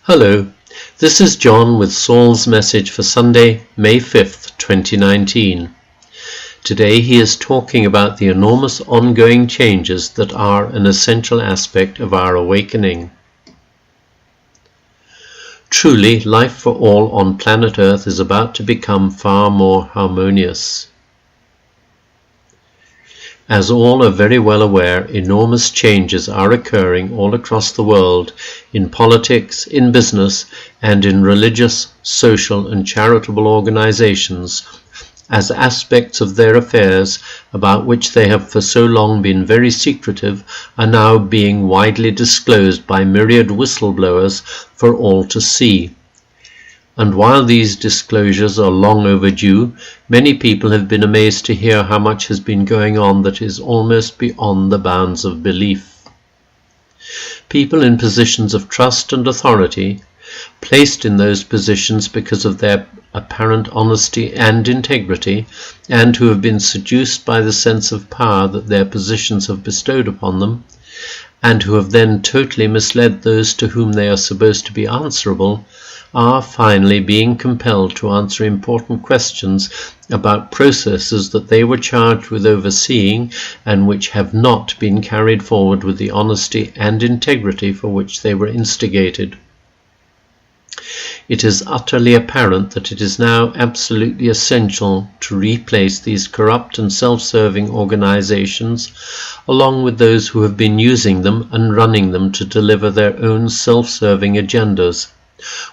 Hello, this is John with Saul's message for Sunday, May 5th, 2019. Today he is talking about the enormous ongoing changes that are an essential aspect of our awakening. Truly, life for all on planet Earth is about to become far more harmonious. As all are very well aware, enormous changes are occurring all across the world in politics, in business, and in religious, social, and charitable organizations, as aspects of their affairs about which they have for so long been very secretive are now being widely disclosed by myriad whistleblowers for all to see. And while these disclosures are long overdue, many people have been amazed to hear how much has been going on that is almost beyond the bounds of belief. People in positions of trust and authority, placed in those positions because of their apparent honesty and integrity, and who have been seduced by the sense of power that their positions have bestowed upon them, and who have then totally misled those to whom they are supposed to be answerable, are finally being compelled to answer important questions about processes that they were charged with overseeing and which have not been carried forward with the honesty and integrity for which they were instigated. It is utterly apparent that it is now absolutely essential to replace these corrupt and self-serving organizations, along with those who have been using them and running them to deliver their own self-serving agendas,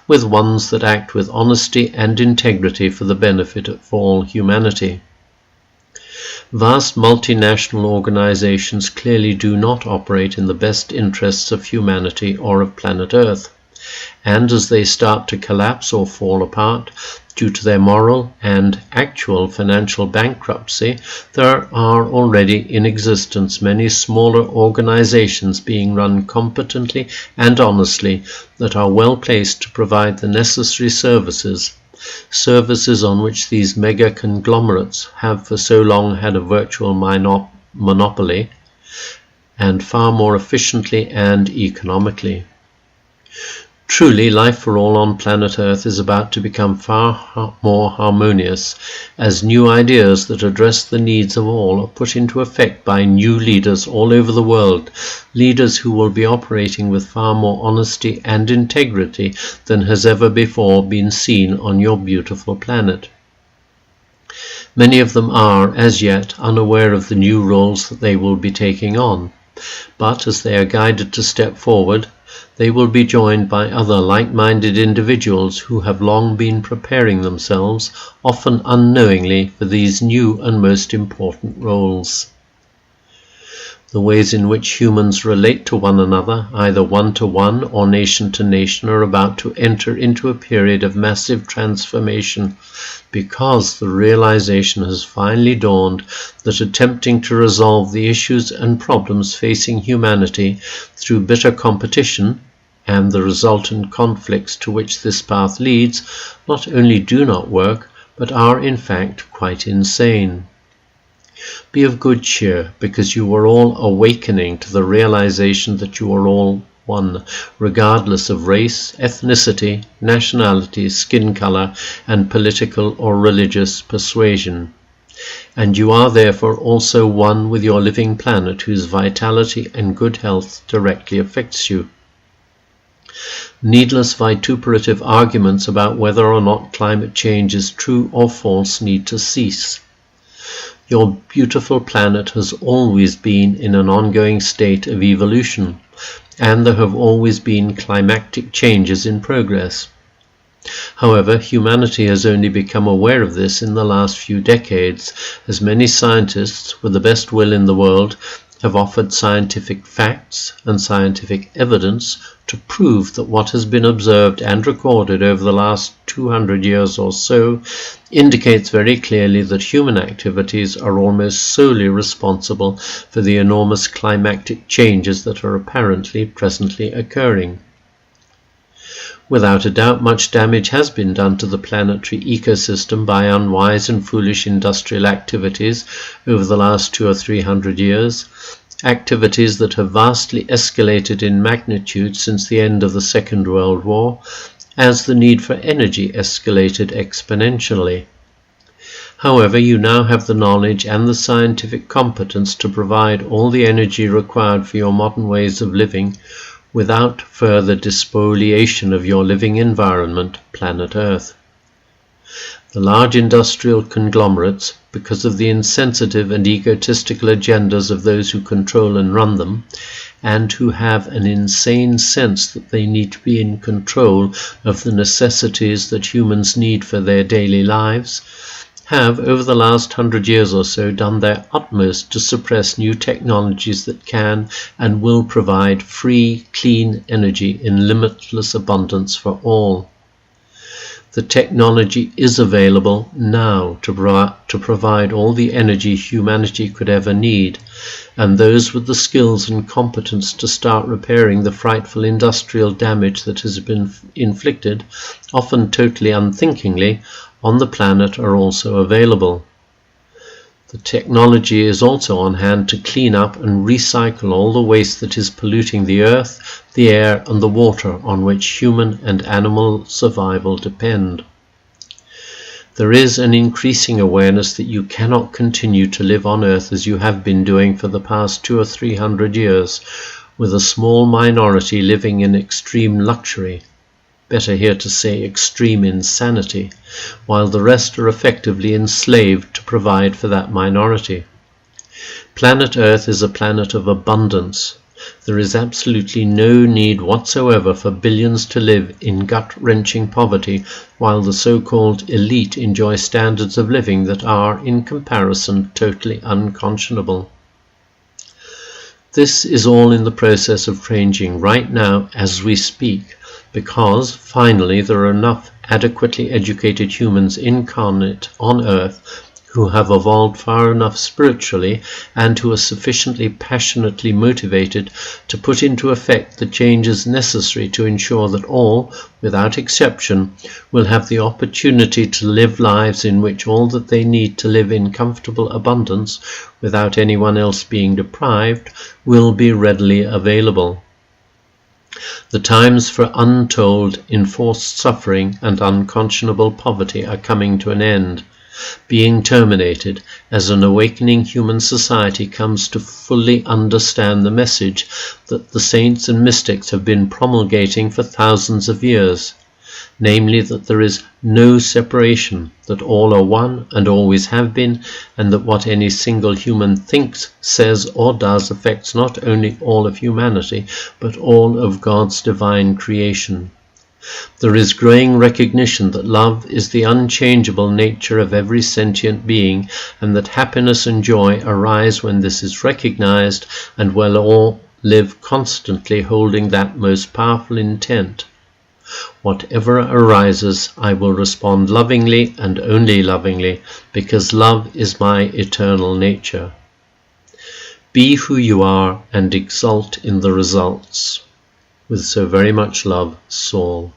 with ones that act with honesty and integrity for the benefit of all humanity. Vast multinational organizations clearly do not operate in the best interests of humanity or of planet Earth, and as they start to collapse or fall apart due to their moral and actual financial bankruptcy, there are already in existence many smaller organizations being run competently and honestly that are well placed to provide the necessary services on which these mega conglomerates have for so long had a virtual monopoly, and far more efficiently and economically. Truly, life for all on planet Earth is about to become far more harmonious as new ideas that address the needs of all are put into effect by new leaders all over the world, leaders who will be operating with far more honesty and integrity than has ever before been seen on your beautiful planet. Many of them are, as yet, unaware of the new roles that they will be taking on, but as they are guided to step forward, they will be joined by other like-minded individuals who have long been preparing themselves, often unknowingly, for these new and most important roles. The ways in which humans relate to one another, either one-to-one or nation-to-nation, are about to enter into a period of massive transformation because the realization has finally dawned that attempting to resolve the issues and problems facing humanity through bitter competition and the resultant conflicts to which this path leads not only do not work, but are in fact quite insane. Be of good cheer, because you are all awakening to the realization that you are all one, regardless of race, ethnicity, nationality, skin color, and political or religious persuasion. And you are therefore also one with your living planet, whose vitality and good health directly affects you. Needless vituperative arguments about whether or not climate change is true or false need to cease. Your beautiful planet has always been in an ongoing state of evolution, and there have always been climactic changes in progress. However, humanity has only become aware of this in the last few decades, as many scientists, with the best will in the world, have offered scientific facts and scientific evidence to prove that what has been observed and recorded over the last 200 years or so indicates very clearly that human activities are almost solely responsible for the enormous climactic changes that are apparently presently occurring. Without a doubt, much damage has been done to the planetary ecosystem by unwise and foolish industrial activities over the last 200 or 300 years, activities that have vastly escalated in magnitude since the end of the Second World War, as the need for energy escalated exponentially. However, you now have the knowledge and the scientific competence to provide all the energy required for your modern ways of living without further despoliation of your living environment, planet Earth. The large industrial conglomerates, because of the insensitive and egotistical agendas of those who control and run them, and who have an insane sense that they need to be in control of the necessities that humans need for their daily lives, have, over the last 100 years or so, done their utmost to suppress new technologies that can and will provide free, clean energy in limitless abundance for all. The technology is available now to provide all the energy humanity could ever need, and those with the skills and competence to start repairing the frightful industrial damage that has been inflicted, often totally unthinkingly, on the planet are also available. The technology is also on hand to clean up and recycle all the waste that is polluting the earth, the air, and the water on which human and animal survival depend. There is an increasing awareness that you cannot continue to live on earth as you have been doing for the past 200 or 300 years, with a small minority living in extreme luxury, better here to say extreme insanity, while the rest are effectively enslaved to provide for that minority. Planet Earth is a planet of abundance. There is absolutely no need whatsoever for billions to live in gut-wrenching poverty, while the so-called elite enjoy standards of living that are, in comparison, totally unconscionable. This is all in the process of changing right now as we speak, because, finally, there are enough adequately educated humans incarnate on Earth who have evolved far enough spiritually and who are sufficiently passionately motivated to put into effect the changes necessary to ensure that all, without exception, will have the opportunity to live lives in which all that they need to live in comfortable abundance, without anyone else being deprived, will be readily available. The times for untold, enforced suffering and unconscionable poverty are coming to an end, being terminated as an awakening human society comes to fully understand the message that the saints and mystics have been promulgating for thousands of years, namely that there is no separation, that all are one and always have been, and that what any single human thinks, says, or does affects not only all of humanity, but all of God's divine creation. There is growing recognition that love is the unchangeable nature of every sentient being, and that happiness and joy arise when this is recognized, and will all live constantly holding that most powerful intent. Whatever arises, I will respond lovingly and only lovingly, because love is my eternal nature. Be who you are and exult in the results. With so very much love, Saul.